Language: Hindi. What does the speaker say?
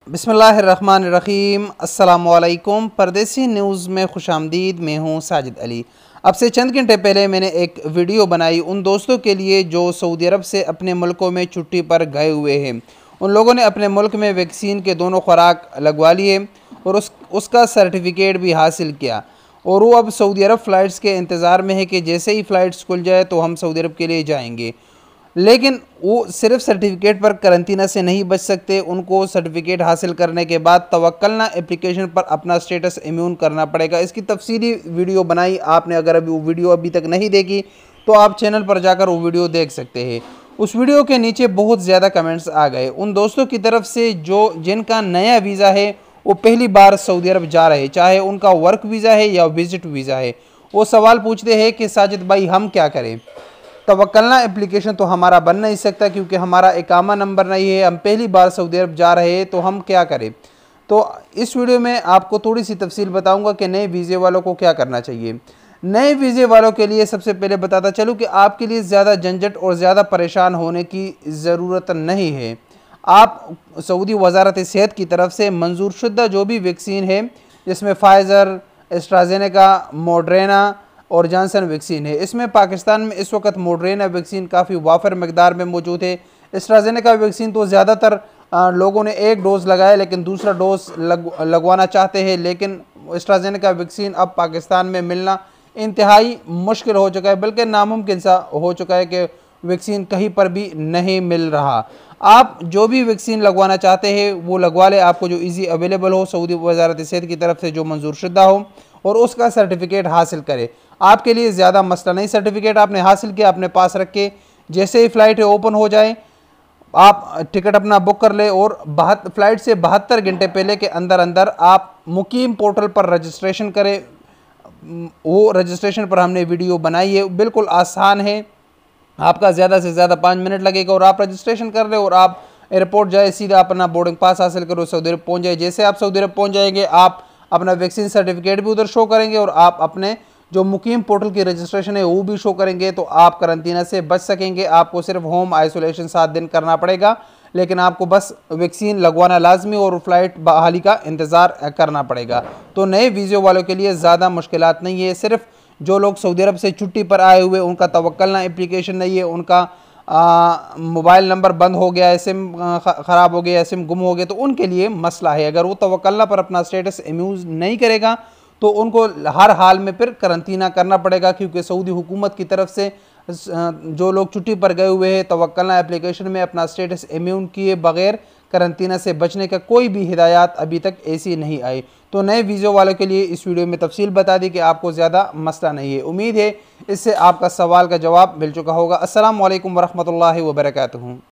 बिस्मिल्लाहिर्रहमानिर्रहीम। अस्सलामुअलैकुम। परदेसी न्यूज़ में खुशामदीद। मैं हूँ साजिद अली। अब से चंद घंटे पहले मैंने एक वीडियो बनाई उन दोस्तों के लिए जो सऊदी अरब से अपने मुल्कों में छुट्टी पर गए हुए हैं। उन लोगों ने अपने मुल्क में वैक्सीन के दोनों खुराक लगवा लिए और उसका सर्टिफिकेट भी हासिल किया और वो अब सऊदी अरब फ़्लाइट्स के इंतज़ार में है कि जैसे ही फ़्लाइट्स खुल जाए तो हम सऊदी अरब के लिए जाएंगे। लेकिन वो सिर्फ सर्टिफिकेट पर करंतना से नहीं बच सकते, उनको सर्टिफिकेट हासिल करने के बाद तवक्कलना एप्लीकेशन पर अपना स्टेटस इम्यून करना पड़ेगा। इसकी तफसीली वीडियो बनाई आपने, अगर अभी वो वीडियो अभी तक नहीं देखी तो आप चैनल पर जाकर वो वीडियो देख सकते हैं। उस वीडियो के नीचे बहुत ज़्यादा कमेंट्स आ गए उन दोस्तों की तरफ से जिनका नया वीज़ा है, वो पहली बार सऊदी अरब जा रहे, चाहे उनका वर्क वीज़ा है या विज़िट वीज़ा है। वो सवाल पूछते हैं कि साजिद भाई हम क्या करें, तवक्कलना एप्लीकेशन तो हमारा बन नहीं सकता क्योंकि हमारा इकामा नंबर नहीं है, हम पहली बार सऊदी अरब जा रहे हैं, तो हम क्या करें। तो इस वीडियो में आपको थोड़ी सी तफसील बताऊंगा कि नए वीज़े वालों को क्या करना चाहिए। नए वीज़े वालों के लिए सबसे पहले बताता चलूँ कि आपके लिए ज़्यादा झंझट और ज़्यादा परेशान होने की ज़रूरत नहीं है। आप सऊदी वजारत सेहत की तरफ से मंजूर शुदा जो भी वैक्सीन है, जिसमें फाइज़र, एस्ट्राजेनेका, मॉडर्ना और जॉनसन वैक्सीन है, इसमें पाकिस्तान में इस वक्त मॉडर्ना वैक्सीन काफ़ी वाफर मकदार में मौजूद है। एस्ट्राजेनेका वैक्सीन तो ज़्यादातर लोगों ने एक डोज़ लगाया लेकिन दूसरा डोज़ लगवाना चाहते हैं, लेकिन एस्ट्राजेनेका वैक्सीन अब पाकिस्तान में मिलना इंतहाई मुश्किल हो चुका है, बल्कि नामुमकिन सा हो चुका है कि वैक्सीन कहीं पर भी नहीं मिल रहा। आप जो भी वैक्सीन लगवाना चाहते हैं वो लगवा लें, आपको जो इजी अवेलेबल हो सऊदी वजारत सेहत की तरफ से जो मंजूर शुदा हो, और उसका सर्टिफिकेट हासिल करें। आपके लिए ज़्यादा मसला नहीं, सर्टिफिकेट आपने हासिल किया अपने पास रख के जैसे ही फ़्लाइट ओपन हो जाए आप टिकट अपना बुक कर ले और फ़्लाइट से 72 घंटे पहले के अंदर अंदर आप मुकीम पोर्टल पर रजिस्ट्रेशन करें। वो रजिस्ट्रेशन पर हमने वीडियो बनाई है, बिल्कुल आसान है, आपका ज़्यादा से ज़्यादा 5 मिनट लगेगा और आप रजिस्ट्रेशन कर रहे और आप एयरपोर्ट जाए, सीधा अपना बोर्डिंग पास हासिल करो, सऊदी अरब पहुँच जाए। जैसे आप सऊदी अरब पहुँच जाएंगे आप अपना वैक्सीन सर्टिफिकेट भी उधर शो करेंगे और आप अपने जो मुकीम पोर्टल की रजिस्ट्रेशन है वो भी शो करेंगे, तो आप करंतना से बच सकेंगे। आपको सिर्फ होम आइसोलेशन 7 दिन करना पड़ेगा, लेकिन आपको बस वैक्सीन लगवाना लाजमी और फ़्लाइट बहाली का इंतज़ार करना पड़ेगा। तो नए वीज़े वालों के लिए ज़्यादा मुश्किलात नहीं है, सिर्फ जो लोग सऊदी अरब से छुट्टी पर आए हुए उनका तवक्कलना एप्लीकेशन नहीं है, उनका मोबाइल नंबर बंद हो गया है, सिम ख़राब हो गया है, सिम गुम हो गया, तो उनके लिए मसला है। अगर वो तवक्कलना पर अपना स्टेटस इम्यूज़ नहीं करेगा तो उनको हर हाल में फिर करंतना करना पड़ेगा, क्योंकि सऊदी हुकूमत की तरफ से जो लोग छुट्टी पर गए हुए हैं तवक्कलना एप्लीकेशन में अपना स्टेटस इम्यून किए बगैर करंतना से बचने का कोई भी हिदायत अभी तक ऐसी नहीं आई। तो नए वीज़ो वालों के लिए इस वीडियो में तफसील बता दी कि आपको ज़्यादा मसला नहीं है। उम्मीद है इससे आपका सवाल का जवाब मिल चुका होगा। अस्सलाम वालेकुम वरहमतुल्लाहि वबरकातुहू।